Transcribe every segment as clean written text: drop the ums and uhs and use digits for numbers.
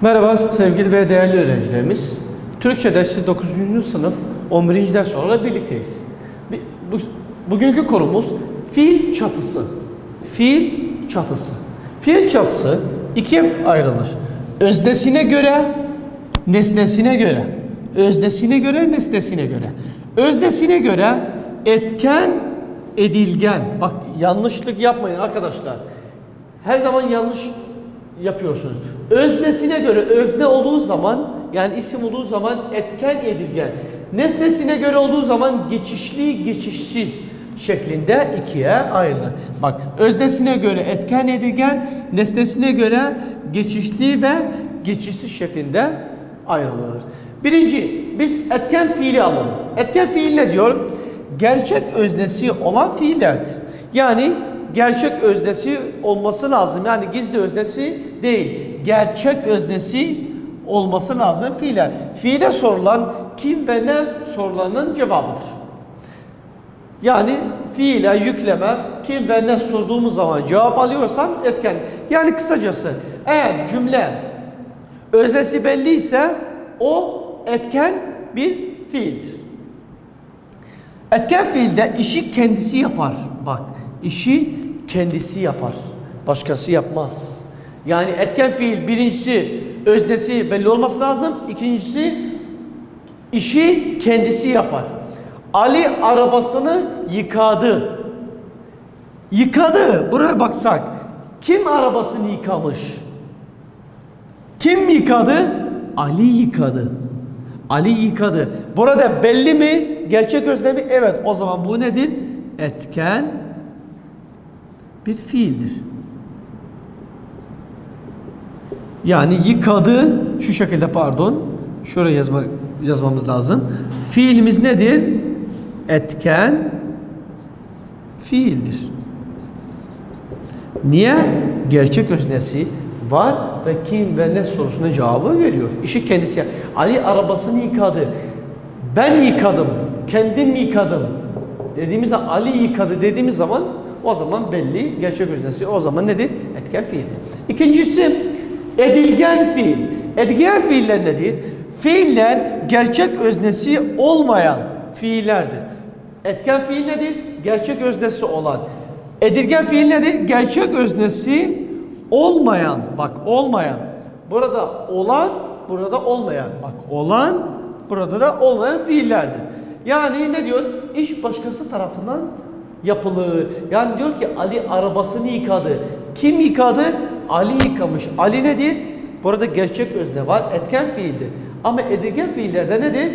Merhaba sevgili ve değerli öğrencilerimiz. Türkçe dersi 9. sınıf 11. ders olarak birlikteyiz. Bugünkü konumuz fiil çatısı. Fiil çatısı. Fiil çatısı ikiye ayrılır. Öznesine göre, nesnesine göre. Öznesine göre, nesnesine göre. Öznesine göre etken, edilgen. Bak yanlışlık yapmayın arkadaşlar. Her zaman yanlış yapıyorsunuz. Öznesine göre özne olduğu zaman, yani isim olduğu zaman etken, edilgen. Nesnesine göre olduğu zaman geçişli, geçişsiz şeklinde ikiye ayrılır. Bak öznesine göre etken, edilgen, nesnesine göre geçişli ve geçişsiz şeklinde ayrılır. Birinci, biz etken fiili alalım. Etken fiil ne diyor? Gerçek öznesi olan fiillerdir. Yani gerçek öznesi olması lazım. Yani gizli öznesi değil. Gerçek öznesi olması lazım fiiller. Fiile sorulan kim ve ne sorularının cevabıdır. Yani fiile yükleme kim ve ne sorduğumuz zaman cevap alıyorsam etken. Yani kısacası eğer cümle öznesi belliyse o etken bir fiildir. Etken fiilde işi kendisi yapar. Bak işi kendisi yapar. Başkası yapmaz. Yani etken fiil birincisi öznesi belli olması lazım. İkincisi işi kendisi yapar. Ali arabasını yıkadı. Yıkadı. Buraya baksak kim arabasını yıkamış? Kim yıkadı? Ali yıkadı. Ali yıkadı. Burada belli mi? Gerçek özne mi? Evet. O zaman bu nedir? Etken bir fiildir. Yani yıkadı. Şu şekilde pardon. Şuraya yazmamız lazım. Fiilimiz nedir? Etken fiildir. Niye? Gerçek öznesi var ve kim ve ne sorusuna cevabı veriyor. İşi kendisi. Ali arabasını yıkadı. Ben yıkadım. Kendim yıkadım. Dediğimiz zaman Ali yıkadı dediğimiz zaman o zaman belli gerçek öznesi. O zaman nedir? Etken fiildir. İkincisi edilgen fiil. Edilgen fiiller nedir? Fiiller gerçek öznesi olmayan fiillerdir. Etken fiil nedir? Gerçek öznesi olan. Edilgen fiil nedir? Gerçek öznesi olmayan. Bak olmayan. Burada olan, burada olmayan. Bak olan, burada da olmayan fiillerdir. Yani ne diyor? İş başkası tarafından yapılır. Yani diyor ki Ali arabasını yıkadı. Kim yıkadı? Ali yıkamış. Ali nedir? Burada gerçek özne var. Etken fiildir. Ama edilgen fiillerde nedir?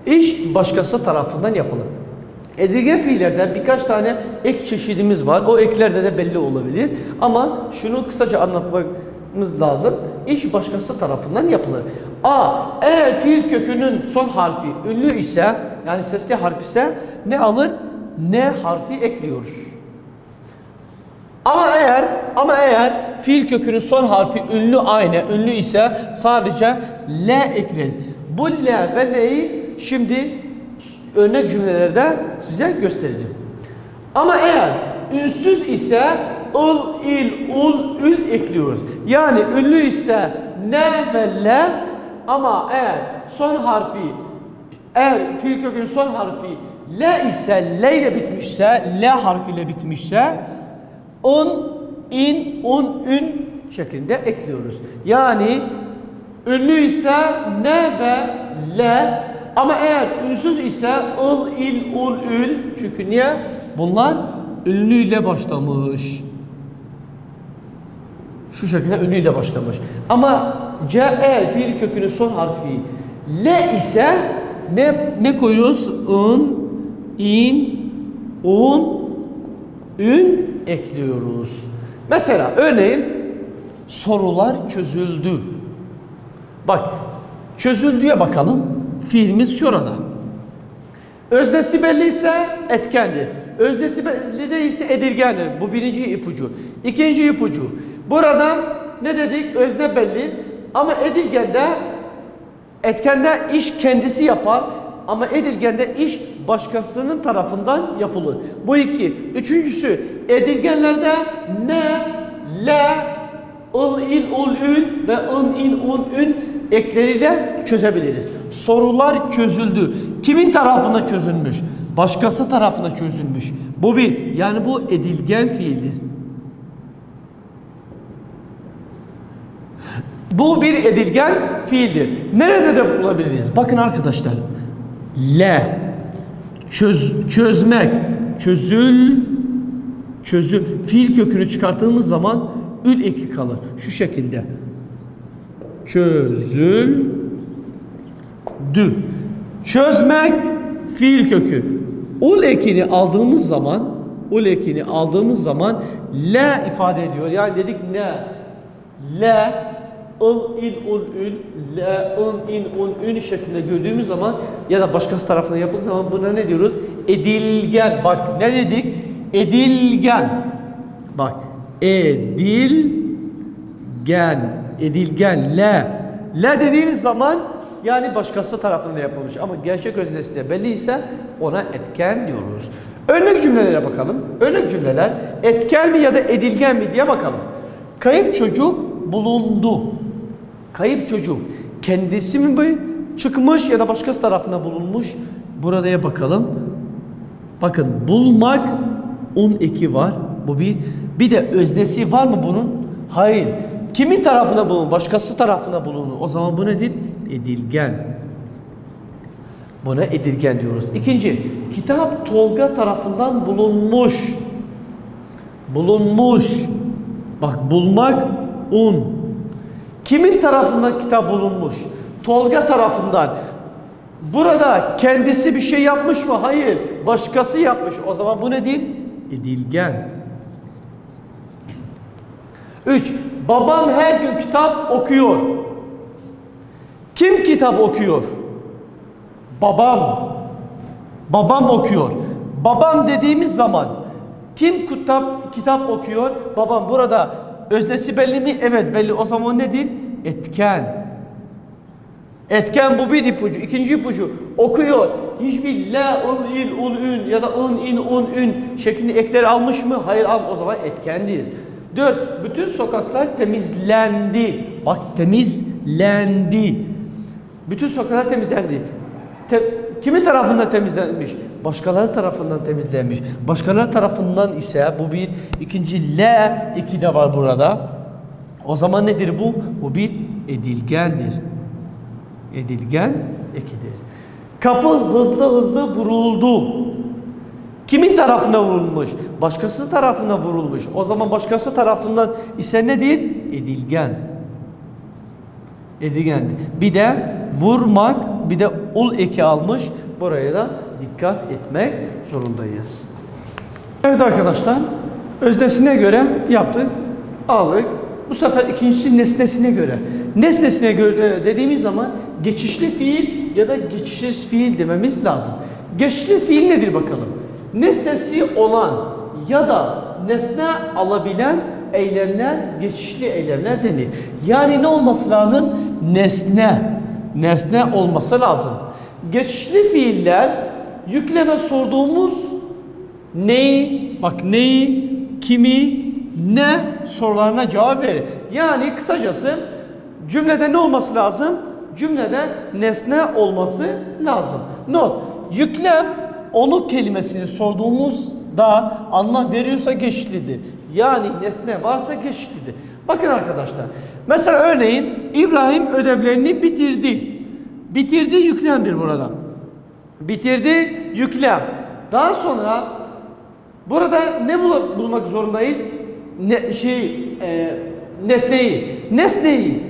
İş başkası tarafından yapılır. Edilgen fiillerden birkaç tane ek çeşidimiz var. O eklerde de belli olabilir. Ama şunu kısaca anlatmamız lazım. İş başkası tarafından yapılır. A. Eğer fiil kökünün son harfi ünlü ise, yani sesli harf ise ne alır? Ne harfi ekliyoruz. Ama eğer fiil kökünün son harfi ünlü aynı, ünlü ise sadece L ekleriz. Bu L ve L'yi şimdi örnek cümlelerde size göstereceğim. Ama eğer ünsüz ise ıl, il, ul, ül ekliyoruz. Yani ünlü ise ne ve L, ama eğer fiil kökünün son harfi L ise, L ile bitmişse, L harfiyle bitmişse un, in, un, ün şeklinde ekliyoruz. Yani ünlü ise ne ve L, ama eğer ünsüz ise ıl, il, ul, ül. Çünkü niye? Bunlar ünlüyle başlamış. Şu şekilde ünlüyle başlamış. Ama eğer fiil kökünün son harfi L ise ne koyuyoruz? Un, in, un, ün ekliyoruz. Mesela örneğin sorular çözüldü. Bak çözüldüye bakalım. Fiilimiz şurada. Öznesi belliyse etkendir. Öznesi belli değilse edilgendir. Bu birinci ipucu. İkinci ipucu. Burada ne dedik? Özne belli. Ama etkende iş kendisi yapar. Ama edilgende iş başkasının tarafından yapılır. Bu iki. Üçüncüsü edilgenlerde ne, le, ıl, il, ul, ün ve ın, in, un, ün ekleriyle çözebiliriz. Sorular çözüldü. Kimin tarafına çözülmüş? Başkası tarafına çözülmüş. Bu bir. Yani bu edilgen fiildir. Bu bir edilgen fiildir. Nerede de bulabiliriz? Bakın arkadaşlar. Le. Çözmek. Çözül. Fiil kökünü çıkarttığımız zaman ül eki kalır. Şu şekilde. Çözüldü. Çözmek fiil kökü. Ul ekini aldığımız zaman le ifade ediyor. Yani dedik ne? Le, ıl, il, ul, ül, le, ın, in, un, ün şeklinde gördüğümüz zaman ya da başkası tarafından yapıldığı zaman buna ne diyoruz? Edilgen. Bak ne dedik? Edilgen. Bak edilgen le. Le dediğimiz zaman yani başkası tarafından yapılmış ama gerçek öznesi de belli ise ona etken diyoruz. Örnek cümlelere bakalım. Örnek cümleler etken mi ya da edilgen mi diye bakalım. Kayıp çocuk bulundu. Kayıp çocuk kendisi mi çıkmış ya da başkası tarafından bulunmuş? Buraya bakalım. Bakın bulmak un eki var. Bu bir. Bir de öznesi var mı bunun? Hayır. Kimin tarafına bulunur? Başkası tarafına bulunur. O zaman bu nedir? Edilgen. Buna edilgen diyoruz. İkinci, kitap Tolga tarafından bulunmuş. Bulunmuş. Bak bulmak un. Kimin tarafından kitap bulunmuş? Tolga tarafından. Burada kendisi bir şey yapmış mı? Hayır. Başkası yapmış. O zaman bu nedir? Edilgen. 3. Babam her gün kitap okuyor. Kim kitap okuyor? Babam. Babam okuyor. Babam dediğimiz zaman kim kitap okuyor? Babam. Burada öznesi belli mi? Evet belli. O zaman nedir? Etken. Etken bu bir ipucu. İkinci ipucu okuyor. Hiçbir la, ul, il, ul, ün ya da un, in, un, ün şeklinde ekleri almış mı? Hayır o zaman etkendir. 4. Bütün sokaklar temizlendi. Bak temizlendi. Bütün sokaklar temizlendi. Kimin tarafından temizlenmiş? Başkaları tarafından temizlenmiş. Başkaları tarafından ise bu bir. İkinci le, iki de var burada. O zaman nedir bu? Bu bir edilgendir. Edilgen ekidir. Kapı hızlı vuruldu. Kimin tarafına vurulmuş? Başkası tarafına vurulmuş. O zaman başkası tarafından ise nedir? Edilgen. Edilgen. Bir de vurmak, bir de ul eki almış. Buraya da dikkat etmek zorundayız. Evet arkadaşlar, öznesine göre yaptık, aldık. Bu sefer ikincisi nesnesine göre. Nesnesine göre dediğimiz zaman geçişli fiil ya da geçişsiz fiil dememiz lazım. Geçişli fiil nedir bakalım? Nesnesi olan ya da nesne alabilen eylemler geçişli eylemler denir. Yani ne olması lazım? Nesne olması lazım. Geçişli fiiller yükleme sorduğumuz neyi, bak neyi, kimi, ne sorularına cevap verir. Yani kısacası cümlede ne olması lazım? Cümlede nesne olması lazım. Not, yüklem onu kelimesini sorduğumuzda anlam veriyorsa geçişlidir. Yani nesne varsa geçişlidir. Bakın arkadaşlar. Mesela örneğin İbrahim ödevlerini bitirdi. Bitirdi yüklemdir burada. Bitirdi yüklem. Daha sonra burada ne bulmak zorundayız? Nesneyi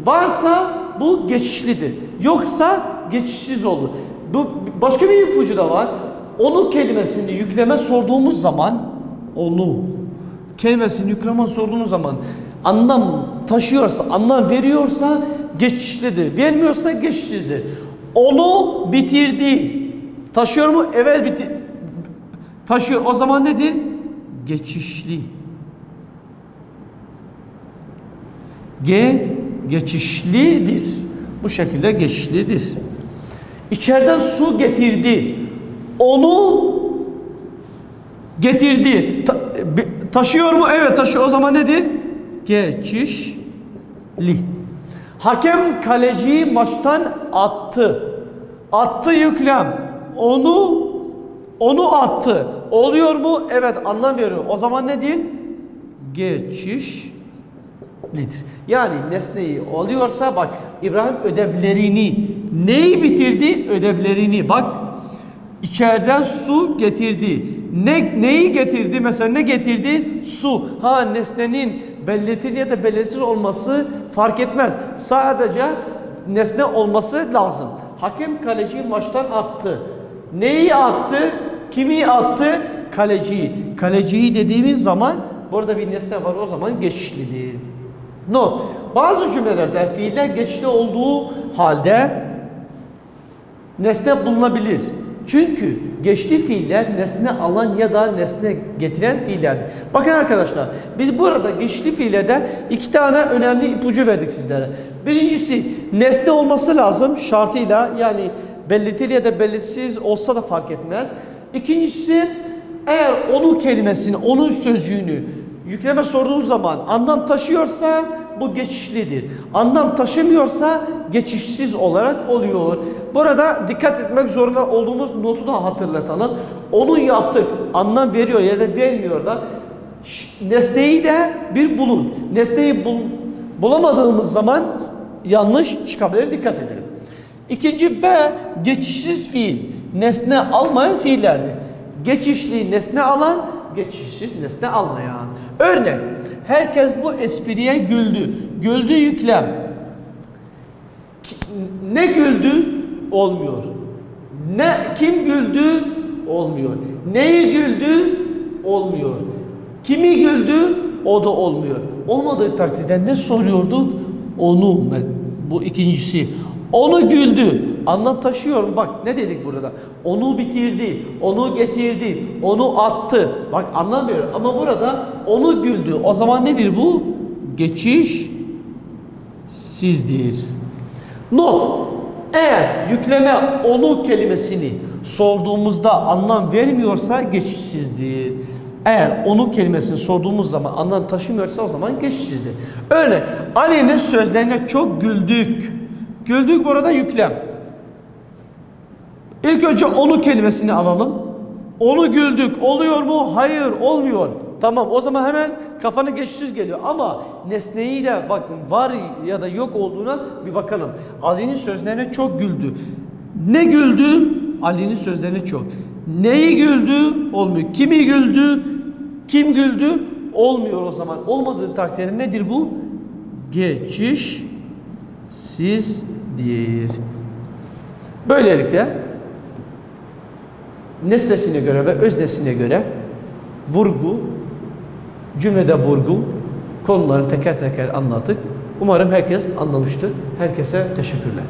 varsa bu geçişlidir. Yoksa geçişsiz olur. Bu başka bir ipucu da var. Onu kelimesini yükleme sorduğumuz zaman onu kelimesini yükleme sorduğumuz zaman anlam taşıyorsa, anlam veriyorsa geçişlidir. Vermiyorsa geçişsizdir. Onu bitirdi. Taşıyor mu? Evet taşıyor. O zaman nedir? Geçişli. Geçişlidir. Bu şekilde geçişlidir. İçeriden su getirdi. Onu getirdi. Taşıyor mu? Evet taşıyor. O zaman nedir? Geçişli. Li. Hakem kaleciyi maçtan attı. Attı yüklem. Onu attı. Oluyor mu? Evet, anlam veriyor. O zaman ne değil? Geçişlidir. Yani nesneyi oluyorsa bak, İbrahim ödevlerini, neyi bitirdi? Ödevlerini. Bak, içeriden su getirdi. Neyi getirdi? Mesela ne getirdi? Su. Ha, nesnenin belirtili ya da belirsiz olması fark etmez. Sadece nesne olması lazım. Hakem kaleciyi maçtan attı. Neyi attı? Kimi attı? Kaleciyi. Kaleciyi dediğimiz zaman burada bir nesne var, o zaman geçişlidir. No. Bazı cümlelerde fiiller geçişli olduğu halde nesne bulunabilir. Çünkü geçişli fiiller nesne alan ya da nesne getiren fiillerdir. Bakın arkadaşlar, biz burada geçişli fiillerde iki tane önemli ipucu verdik sizlere. Birincisi, nesne olması lazım şartıyla, yani belirtili ya da belirsiz olsa da fark etmez. İkincisi, eğer onu kelimesini, onun sözcüğünü yükleme sorduğunuz zaman anlam taşıyorsa bu geçişlidir. Anlam taşımıyorsa geçişsiz olarak oluyor. Burada dikkat etmek zorunda olduğumuz notu da hatırlatalım. Onu yaptık, anlam veriyor ya da vermiyor da nesneyi de bir bulun. Nesneyi bulamadığımız zaman yanlış çıkabilir, dikkat edelim. İkinci B, geçişsiz fiil. Nesne almayan fiillerdir. Geçişli nesne alan, geçişsiz nesne almayan. Örnek, herkes bu espriye güldü. Güldü yüklem. Ne güldü? Olmuyor. Kim güldü? Olmuyor. Neyi güldü? Olmuyor. Kimi güldü? O da olmuyor. Olmadığı takdirde ne soruyorduk? Onu. Bu ikincisi. Onu güldü. Anlam taşıyorum. Bak ne dedik burada? Onu bitirdi. Onu getirdi. Onu attı. Bak anlamıyor. Ama burada onu güldü. O zaman nedir bu? Geçişsizdir. Not. Eğer yükleme onu kelimesini sorduğumuzda anlam vermiyorsa geçişsizdir. Eğer onu kelimesini sorduğumuz zaman anlam taşımıyorsa o zaman geçişsizdir. Örnek, Ali'nin sözlerine çok güldük. Güldük burada yüklem. İlk önce onu kelimesini alalım. Onu güldük. Oluyor mu? Hayır, olmuyor. Tamam, o zaman hemen kafana geçişsiz geliyor. Ama nesneyi de bakın var ya da yok olduğuna bir bakalım. Ali'nin sözlerine çok güldü. Ne güldü? Ali'nin sözlerine çok. Neyi güldü? Olmuyor. Kimi güldü? Kim güldü? Olmuyor o zaman. Olmadığı takdirde nedir bu? Geçişsizdir. Böylelikle nesnesine göre ve öznesine göre cümlede vurgu konuları teker teker anlattık. Umarım herkes anlamıştır. Herkese teşekkürler.